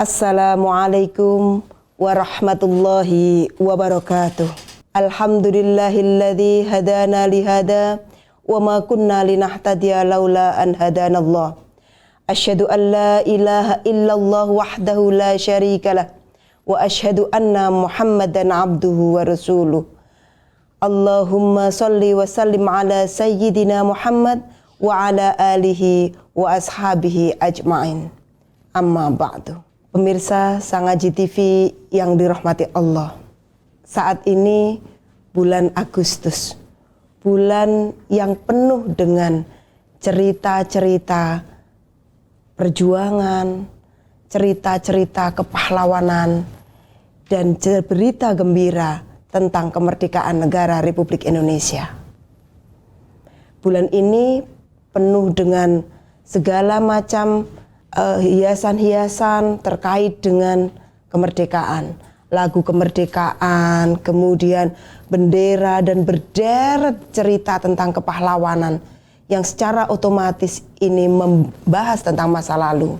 Assalamualaikum warahmatullahi wabarakatuh. Alhamdulillahilladzi hadana lihada wa ma kunna linahtadiya laula an hadanallah. Asyhadu an la ilaha illallah wahdahu la syarikalah wa asyhadu anna Muhammadan abduhu wa rasuluh. Allahumma salli wa sallim ala sayyidina Muhammad wa ala alihi wa ashabihi ajma'in. Amma ba'du. Pemirsa Sangaji TV yang dirahmati Allah, saat ini bulan Agustus, bulan yang penuh dengan cerita-cerita perjuangan, cerita-cerita kepahlawanan, dan berita gembira tentang kemerdekaan negara Republik Indonesia. Bulan ini penuh dengan segala macam hiasan-hiasan terkait dengan kemerdekaan, lagu kemerdekaan, kemudian bendera dan berderet cerita tentang kepahlawanan yang secara otomatis ini membahas tentang masa lalu.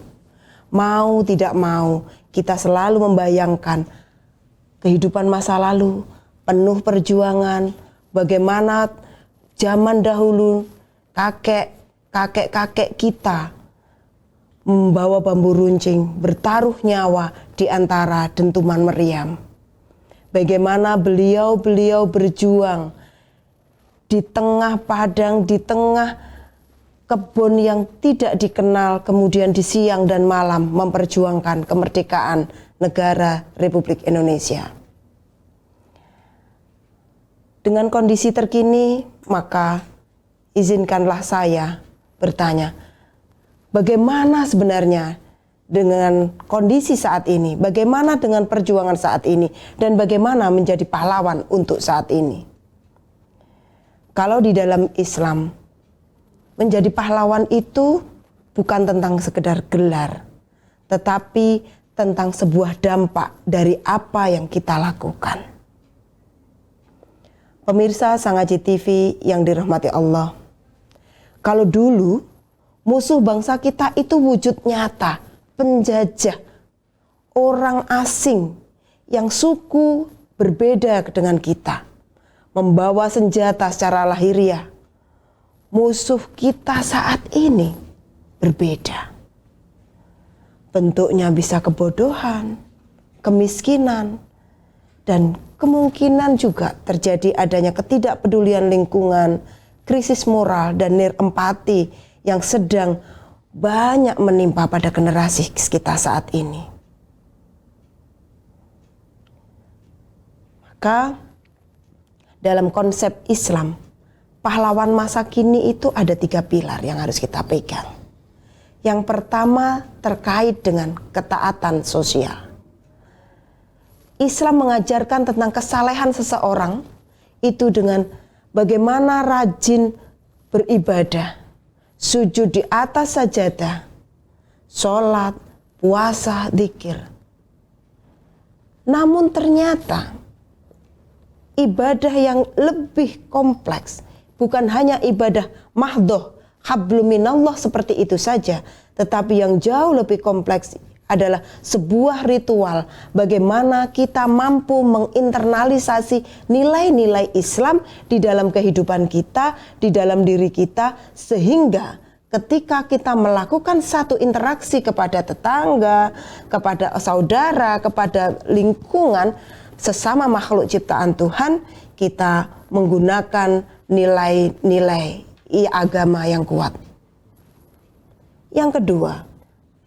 Mau tidak mau, kita selalu membayangkan kehidupan masa lalu penuh perjuangan, bagaimana zaman dahulu kakek-kakek kita membawa bambu runcing, bertaruh nyawa di antara dentuman meriam. Bagaimana beliau-beliau berjuang di tengah padang, di tengah kebun yang tidak dikenal, kemudian di siang dan malam memperjuangkan kemerdekaan negara Republik Indonesia. Dengan kondisi terkini, maka izinkanlah saya bertanya, bagaimana sebenarnya dengan kondisi saat ini? Bagaimana dengan perjuangan saat ini? Dan bagaimana menjadi pahlawan untuk saat ini? Kalau di dalam Islam, menjadi pahlawan itu bukan tentang sekedar gelar, tetapi tentang sebuah dampak dari apa yang kita lakukan. Pemirsa Sangaji TV yang dirahmati Allah, kalau dulu musuh bangsa kita itu wujud nyata, penjajah, orang asing yang suku berbeda dengan kita, membawa senjata secara lahiriah. Musuh kita saat ini berbeda. Bentuknya bisa kebodohan, kemiskinan, dan kemungkinan juga terjadi adanya ketidakpedulian lingkungan, krisis moral dan empati yang sedang banyak menimpa pada generasi kita saat ini. Maka dalam konsep Islam, pahlawan masa kini itu ada 3 pilar yang harus kita pegang. Yang pertama terkait dengan ketaatan sosial. Islam mengajarkan tentang kesalehan seseorang itu dengan bagaimana rajin beribadah, sujud di atas sajadah, sholat, puasa, dzikir. Namun ternyata ibadah yang lebih kompleks, bukan hanya ibadah mahdhoh, habluminallah seperti itu saja, tetapi yang jauh lebih kompleks adalah sebuah ritual bagaimana kita mampu menginternalisasi nilai-nilai Islam di dalam kehidupan kita, di dalam diri kita, sehingga ketika kita melakukan satu interaksi kepada tetangga, kepada saudara, kepada lingkungan, sesama makhluk ciptaan Tuhan, kita menggunakan nilai-nilai agama yang kuat. Yang kedua,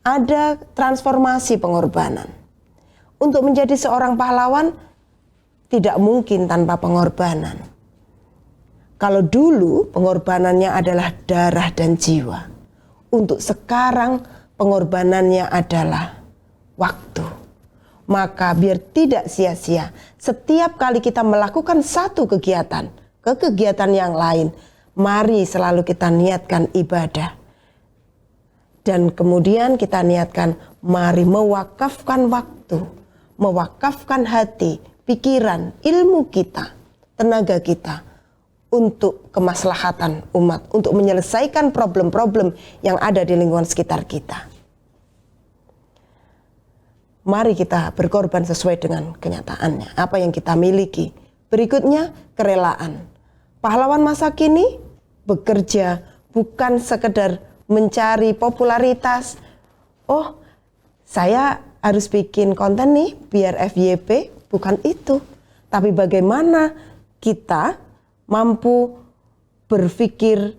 ada transformasi pengorbanan. Untuk menjadi seorang pahlawan tidak mungkin tanpa pengorbanan. Kalau dulu pengorbanannya adalah darah dan jiwa, untuk sekarang pengorbanannya adalah waktu. Maka biar tidak sia-sia, setiap kali kita melakukan satu kegiatan ke kegiatan yang lain, mari selalu kita niatkan ibadah. Dan kemudian kita niatkan, mari mewakafkan waktu, mewakafkan hati, pikiran, ilmu kita, tenaga kita untuk kemaslahatan umat, untuk menyelesaikan problem-problem yang ada di lingkungan sekitar kita. mari kita berkorban sesuai dengan kenyataannya, apa yang kita miliki. Berikutnya, kerelaan. Pahlawan masa kini bekerja bukan sekedar mencari popularitas. Oh, saya harus bikin konten nih biar FYP, bukan itu. Tapi bagaimana kita mampu berpikir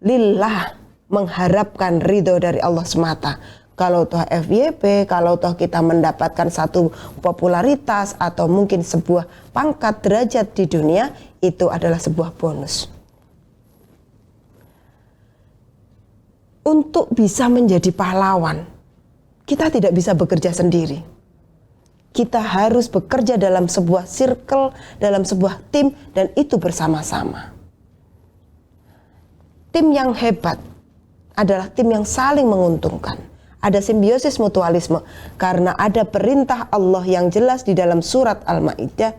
lillah, mengharapkan ridho dari Allah semata. Kalau toh FYP, kalau toh kita mendapatkan satu popularitas atau mungkin sebuah pangkat derajat di dunia, itu adalah sebuah bonus. Untuk bisa menjadi pahlawan, kita tidak bisa bekerja sendiri. Kita harus bekerja dalam sebuah circle, dalam sebuah tim, dan itu bersama-sama. Tim yang hebat adalah tim yang saling menguntungkan. Ada simbiosis mutualisme karena ada perintah Allah yang jelas di dalam surat Al-Maidah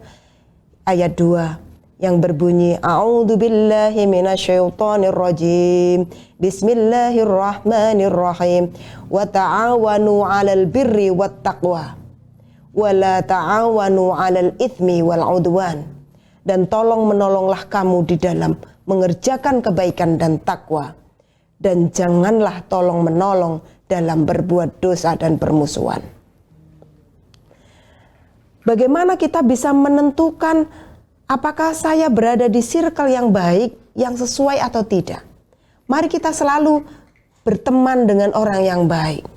ayat 2 yang berbunyi A'udzubillahi minasyaitonirrajim. Bismillahirrahmanirrahim. Wa ta'awanu 'alal birri wat taqwa wa la ta'awanu 'alal itsmi wal 'udwan. Dan tolong menolonglah kamu di dalam mengerjakan kebaikan dan takwa, dan janganlah tolong menolong dalam berbuat dosa dan permusuhan. Bagaimana kita bisa menentukan apakah saya berada di circle yang baik, yang sesuai atau tidak? Mari kita selalu berteman dengan orang yang baik.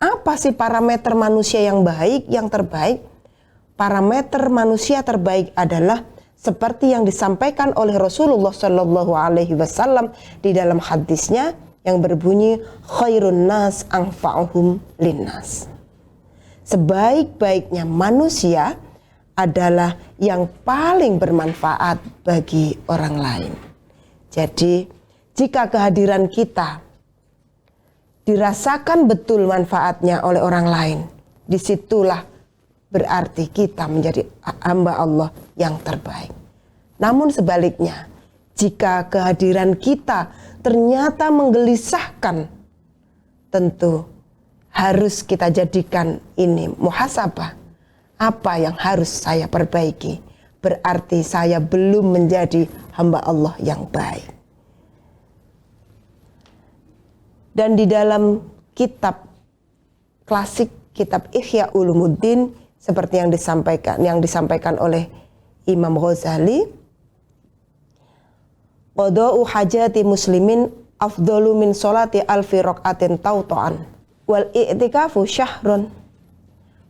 Apa sih parameter manusia yang baik, yang terbaik? Parameter manusia terbaik adalah seperti yang disampaikan oleh Rasulullah Shallallahu Alaihi Wasallam di dalam hadisnya yang berbunyi khairun nas anfa'uhum linnas. Sebaik-baiknya manusia adalah yang paling bermanfaat bagi orang lain. Jadi, jika kehadiran kita dirasakan betul manfaatnya oleh orang lain, disitulah berarti kita menjadi hamba Allah yang terbaik. Namun sebaliknya, jika kehadiran kita ternyata menggelisahkan, tentu harus kita jadikan ini muhasabah. Apa yang harus saya perbaiki? Berarti saya belum menjadi hamba Allah yang baik. Dan di dalam kitab klasik, kitab Ihya Ulumuddin, seperti yang disampaikan oleh Imam Ghazali, qada'u hajati muslimin afdalu min sholati alfi raqatin tauto'an wal i'tikafu syahrun.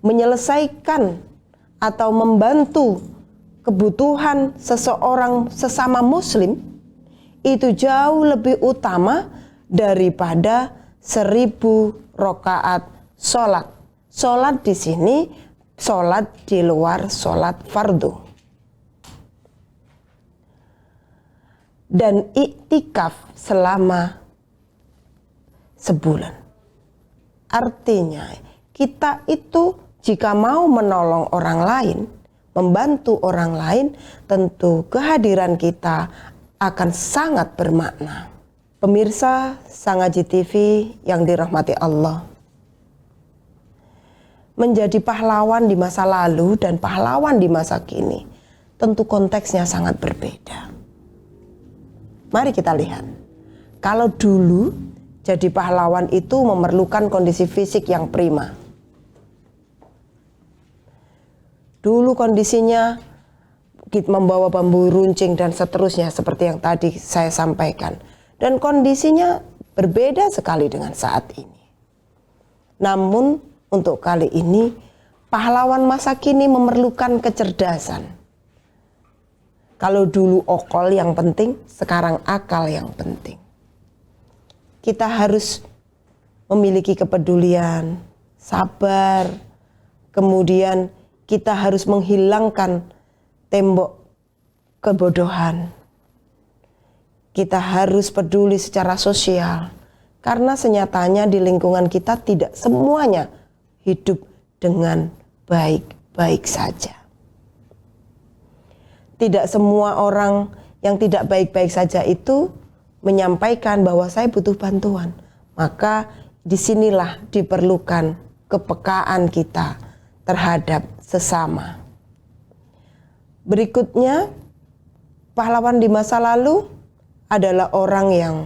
Menyelesaikan atau membantu kebutuhan seseorang sesama muslim itu jauh lebih utama daripada 1000 rakaat sholat. Sholat di sini sholat di luar sholat fardu. Dan iktikaf selama sebulan. Artinya kita itu jika mau menolong orang lain, membantu orang lain, tentu kehadiran kita akan sangat bermakna. Pemirsa Sangaji TV yang dirahmati Allah, menjadi pahlawan di masa lalu dan pahlawan di masa kini tentu konteksnya sangat berbeda. Mari kita lihat. Kalau dulu jadi pahlawan itu memerlukan kondisi fisik yang prima. Dulu kondisinya membawa bambu runcing dan seterusnya seperti yang tadi saya sampaikan. Dan kondisinya berbeda sekali dengan saat ini. Namun untuk kali ini pahlawan masa kini memerlukan kecerdasan. Kalau dulu okol yang penting, sekarang akal yang penting. Kita harus memiliki kepedulian, sabar, kemudian kita harus menghilangkan tembok kebodohan. Kita harus peduli secara sosial, karena senyatanya di lingkungan kita tidak semuanya hidup dengan baik-baik saja. Tidak semua orang yang tidak baik-baik saja itu menyampaikan bahwa saya butuh bantuan. Maka disinilah diperlukan kepekaan kita terhadap sesama. Berikutnya, pahlawan di masa lalu adalah orang yang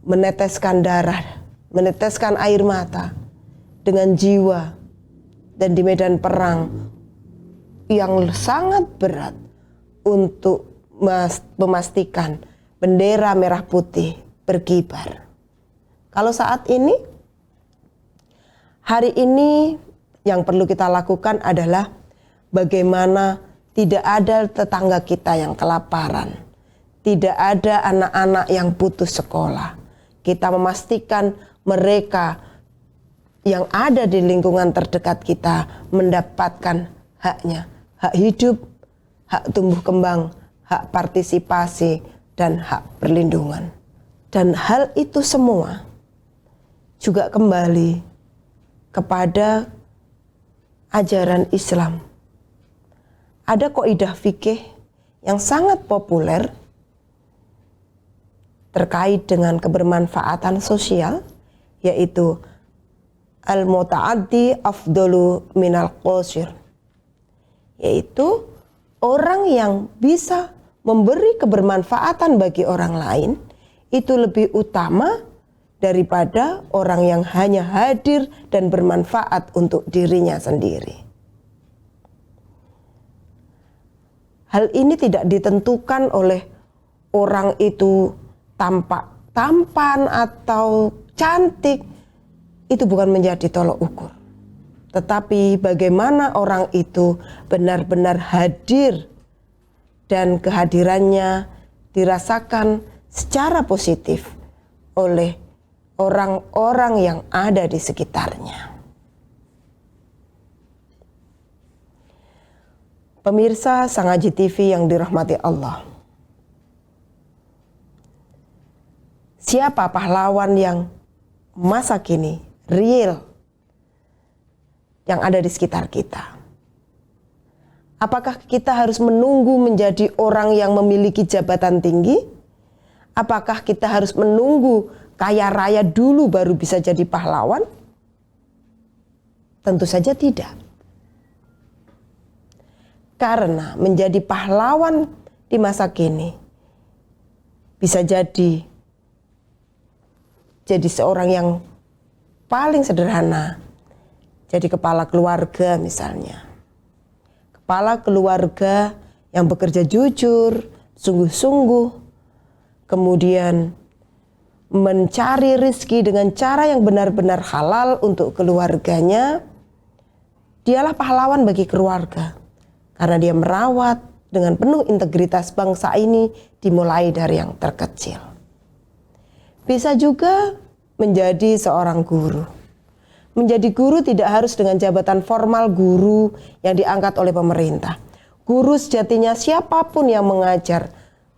meneteskan darah, meneteskan air mata dengan jiwa dan di medan perang yang sangat berat untuk memastikan bendera merah putih berkibar. Kalau saat ini, hari ini yang perlu kita lakukan adalah bagaimana tidak ada tetangga kita yang kelaparan, tidak ada anak-anak yang putus sekolah. Kita memastikan mereka yang ada di lingkungan terdekat kita mendapatkan haknya, hak hidup, hak tumbuh kembang, hak partisipasi, dan hak perlindungan. Dan hal itu semua juga kembali kepada ajaran Islam. Ada kaidah fikih yang sangat populer terkait dengan kebermanfaatan sosial, yaitu al-muta'addi afdalu minal qasir, yaitu orang yang bisa memberi kebermanfaatan bagi orang lain itu lebih utama daripada orang yang hanya hadir dan bermanfaat untuk dirinya sendiri. Hal ini tidak ditentukan oleh orang itu tampan atau cantik. Itu bukan menjadi tolok ukur. Tetapi bagaimana orang itu benar-benar hadir dan kehadirannya dirasakan secara positif oleh orang-orang yang ada di sekitarnya. Pemirsa Sangaji TV yang dirahmati Allah. Siapa pahlawan yang masa kini real yang ada di sekitar kita? Apakah kita harus menunggu menjadi orang yang memiliki jabatan tinggi? Apakah kita harus menunggu kaya raya dulu baru bisa jadi pahlawan? Tentu saja tidak. Karena menjadi pahlawan di masa kini bisa jadi seorang yang paling sederhana, jadi kepala keluarga misalnya. Kepala keluarga yang bekerja jujur, sungguh-sungguh, kemudian mencari rezeki dengan cara yang benar-benar halal untuk keluarganya. Dialah pahlawan bagi keluarga. Karena dia merawat dengan penuh integritas bangsa ini dimulai dari yang terkecil. Bisa juga menjadi seorang guru. Menjadi guru tidak harus dengan jabatan formal guru yang diangkat oleh pemerintah. Guru sejatinya siapapun yang mengajar,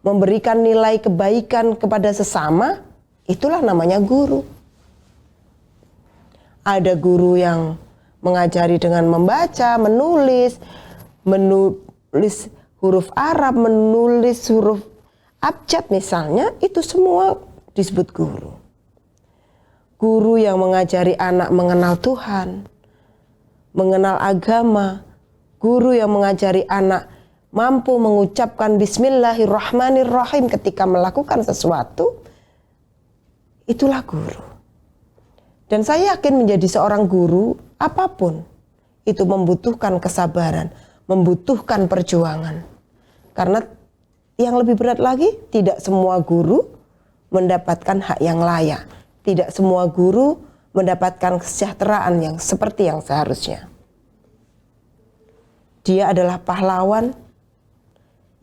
memberikan nilai kebaikan kepada sesama, itulah namanya guru. Ada guru yang mengajari dengan membaca, menulis huruf Arab, menulis huruf abjad misalnya, itu semua disebut guru. Guru yang mengajari anak mengenal Tuhan, mengenal agama, guru yang mengajari anak mampu mengucapkan Bismillahirrahmanirrahim ketika melakukan sesuatu, itulah guru. Dan saya yakin menjadi seorang guru, apapun itu membutuhkan kesabaran, membutuhkan perjuangan. Karena yang lebih berat lagi, tidak semua guru mendapatkan hak yang layak. Tidak semua guru mendapatkan kesejahteraan yang seperti yang seharusnya. Dia adalah pahlawan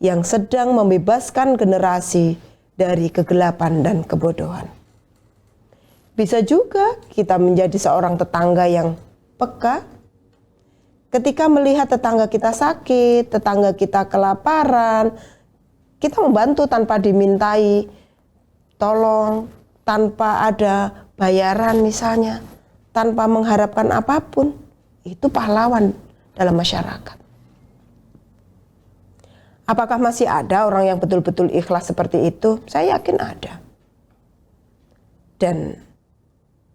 yang sedang membebaskan generasi dari kegelapan dan kebodohan. Bisa juga kita menjadi seorang tetangga yang peka. Ketika melihat tetangga kita sakit, tetangga kita kelaparan, kita membantu tanpa dimintai tolong, tanpa ada bayaran misalnya, tanpa mengharapkan apapun. Itu pahlawan dalam masyarakat. Apakah masih ada orang yang betul-betul ikhlas seperti itu? Saya yakin ada. Dan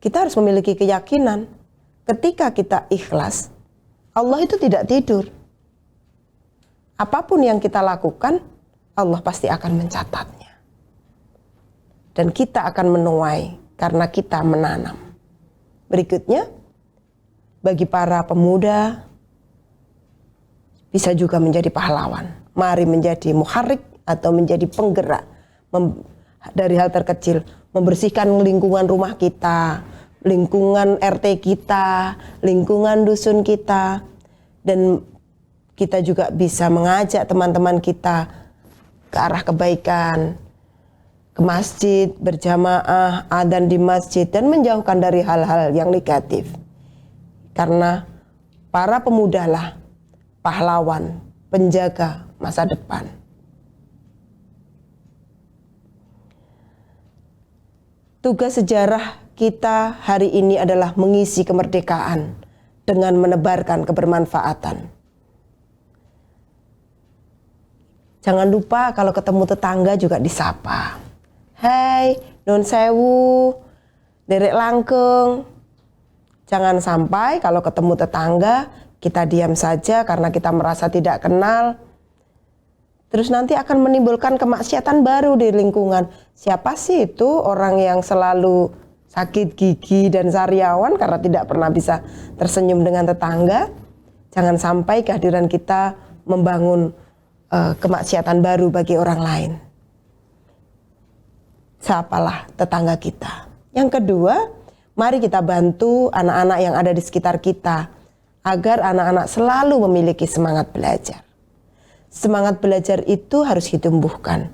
kita harus memiliki keyakinan ketika kita ikhlas, Allah itu tidak tidur. Apapun yang kita lakukan, Allah pasti akan mencatatnya. Dan kita akan menuai karena kita menanam. Berikutnya, bagi para pemuda, bisa juga menjadi pahlawan. Mari menjadi muharrik atau menjadi penggerak dari hal terkecil, membersihkan lingkungan rumah kita, lingkungan RT kita, lingkungan dusun kita, dan kita juga bisa mengajak teman-teman kita ke arah kebaikan, ke masjid, berjamaah, adzan di masjid, dan menjauhkan dari hal-hal yang negatif. Karena para pemudalah pahlawan, penjaga masa depan. Tugas sejarah kita hari ini adalah mengisi kemerdekaan dengan menebarkan kebermanfaatan. Jangan lupa kalau ketemu tetangga juga disapa. Hai, non sewu, derek langkeng. Jangan sampai kalau ketemu tetangga kita diam saja karena kita merasa tidak kenal. Terus nanti akan menimbulkan kemaksiatan baru di lingkungan. Siapa sih itu orang yang selalu sakit gigi dan sariawan karena tidak pernah bisa tersenyum dengan tetangga? Jangan sampai kehadiran kita membangun kemaksiatan baru bagi orang lain. Sapalah tetangga kita. Yang kedua, mari kita bantu anak-anak yang ada di sekitar kita agar anak-anak selalu memiliki semangat belajar. Semangat belajar itu harus ditumbuhkan.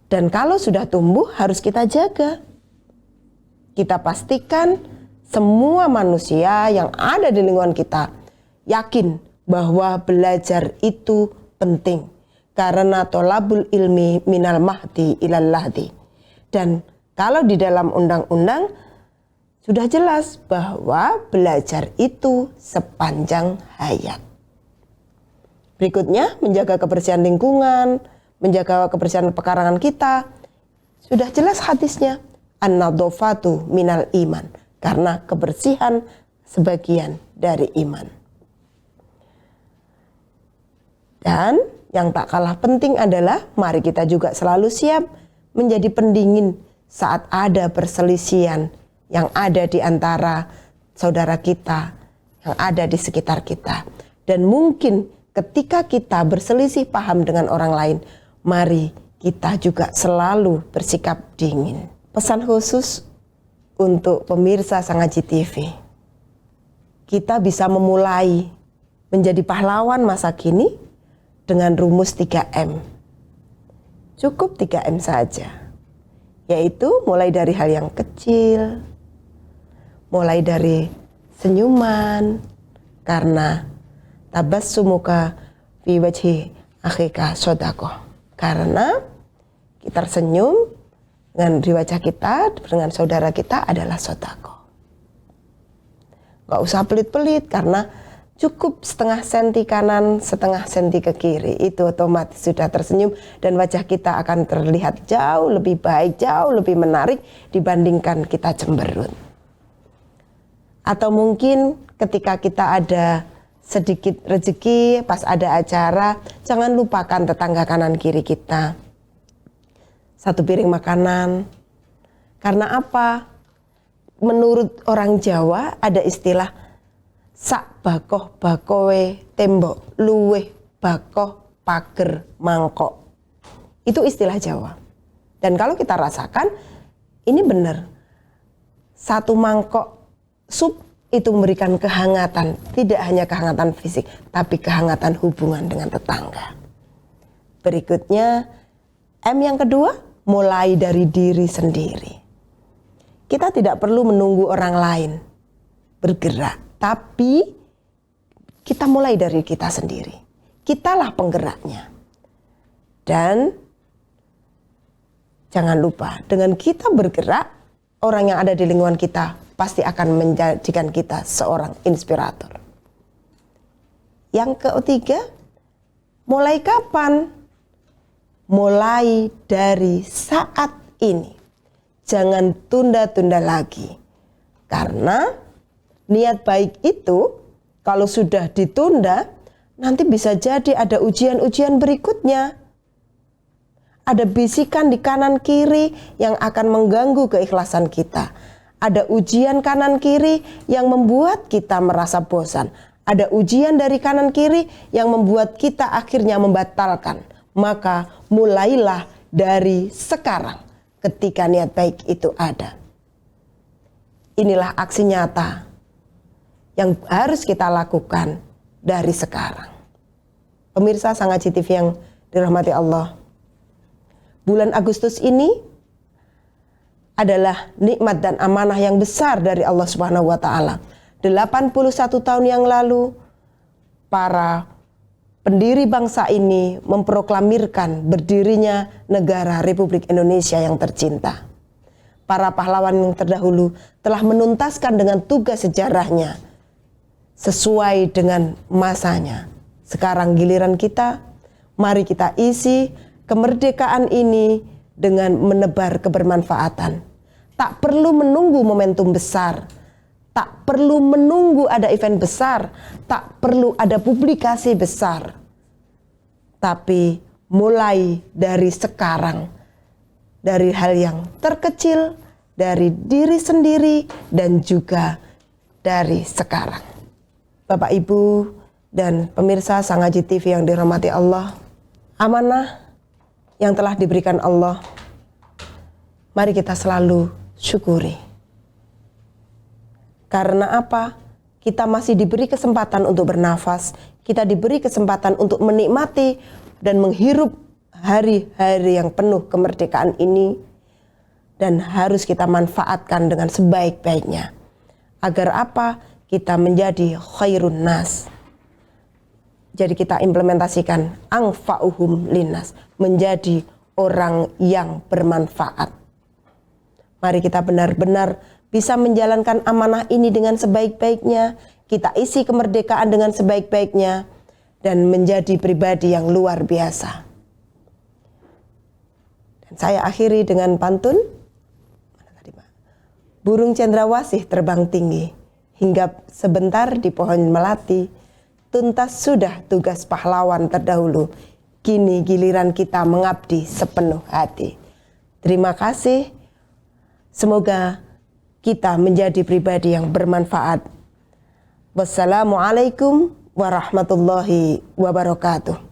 Dan kalau sudah tumbuh harus kita jaga. Kita pastikan semua manusia yang ada di lingkungan kita yakin bahwa belajar itu penting. Karena tolabul ilmi minal mahdi ilal lahdi. Dan kalau di dalam undang-undang sudah jelas bahwa belajar itu sepanjang hayat. Berikutnya, menjaga kebersihan lingkungan, menjaga kebersihan pekarangan kita. Sudah jelas hadisnya, an-nadhofatu minal iman. Karena kebersihan sebagian dari iman. Dan yang tak kalah penting adalah mari kita juga selalu siap menjadi pendingin saat ada perselisihan yang ada di antara saudara kita, yang ada di sekitar kita. Dan mungkin ketika kita berselisih paham dengan orang lain, mari kita juga selalu bersikap dingin. Pesan khusus untuk pemirsa Sangaji TV. Kita bisa memulai menjadi pahlawan masa kini dengan rumus 3M. Cukup 3M saja. Yaitu mulai dari hal yang kecil, mulai dari senyuman, karena tabassumuka fi wajhi akhika shadaqah. Karena kita tersenyum dengan di wajah kita, dengan saudara kita adalah shadaqah. Gak usah pelit-pelit karena cukup setengah senti kanan, setengah senti ke kiri. Itu otomatis sudah tersenyum dan wajah kita akan terlihat jauh lebih baik, jauh lebih menarik dibandingkan kita cemberut. Atau mungkin ketika kita ada sedikit rezeki, pas ada acara, jangan lupakan tetangga kanan kiri kita. Satu piring makanan. Karena apa? Menurut orang Jawa ada istilah sak bakoh bakowe tembok luweh bakoh pager mangkok. Itu istilah Jawa. Dan kalau kita rasakan, ini benar. Satu mangkok sup itu memberikan kehangatan, tidak hanya kehangatan fisik, tapi kehangatan hubungan dengan tetangga. Berikutnya, M yang kedua, mulai dari diri sendiri. Kita tidak perlu menunggu orang lain bergerak, tapi kita mulai dari kita sendiri. Kitalah penggeraknya. Dan jangan lupa, dengan kita bergerak, orang yang ada di lingkungan kita pasti akan menjadikan kita seorang inspirator. Yang ketiga, mulai kapan? Mulai dari saat ini. Jangan tunda-tunda lagi. Karena niat baik itu kalau sudah ditunda, nanti bisa jadi ada ujian-ujian berikutnya. Ada bisikan di kanan kiri yang akan mengganggu keikhlasan kita. Ada ujian kanan kiri yang membuat kita merasa bosan. Ada ujian dari kanan kiri yang membuat kita akhirnya membatalkan. Maka mulailah dari sekarang ketika niat baik itu ada. Inilah aksi nyata yang harus kita lakukan dari sekarang. Pemirsa Sang Haji TV yang dirahmati Allah, bulan Agustus ini adalah nikmat dan amanah yang besar dari Allah Subhanahu wa taala. 81 tahun yang lalu para pendiri bangsa ini memproklamirkan berdirinya negara Republik Indonesia yang tercinta. Para pahlawan yang terdahulu telah menuntaskan dengan tugas sejarahnya sesuai dengan masanya. Sekarang giliran kita, mari kita isi kemerdekaan ini dengan menebar kebermanfaatan. Tak perlu menunggu momentum besar, tak perlu menunggu ada event besar, tak perlu ada publikasi besar. Tapi mulai dari sekarang, dari hal yang terkecil, dari diri sendiri, dan juga dari sekarang. Bapak, Ibu, dan pemirsa Sang Haji TV yang dirahmati Allah, amanah yang telah diberikan Allah, mari kita selalu syukuri. Karena apa? Kita masih diberi kesempatan untuk bernafas, kita diberi kesempatan untuk menikmati dan menghirup hari-hari yang penuh kemerdekaan ini, dan harus kita manfaatkan dengan sebaik-baiknya. Agar apa? Kita menjadi khairun nas. Jadi kita implementasikan anfa'uhum linnas, menjadi orang yang bermanfaat. Mari kita benar-benar bisa menjalankan amanah ini dengan sebaik-baiknya. Kita isi kemerdekaan dengan sebaik-baiknya dan menjadi pribadi yang luar biasa. Dan saya akhiri dengan pantun. Burung cendrawasih terbang tinggi, hinggap sebentar di pohon melati. Tuntas sudah tugas pahlawan terdahulu, kini giliran kita mengabdi sepenuh hati. Terima kasih. Semoga kita menjadi pribadi yang bermanfaat. Wassalamualaikum warahmatullahi wabarakatuh.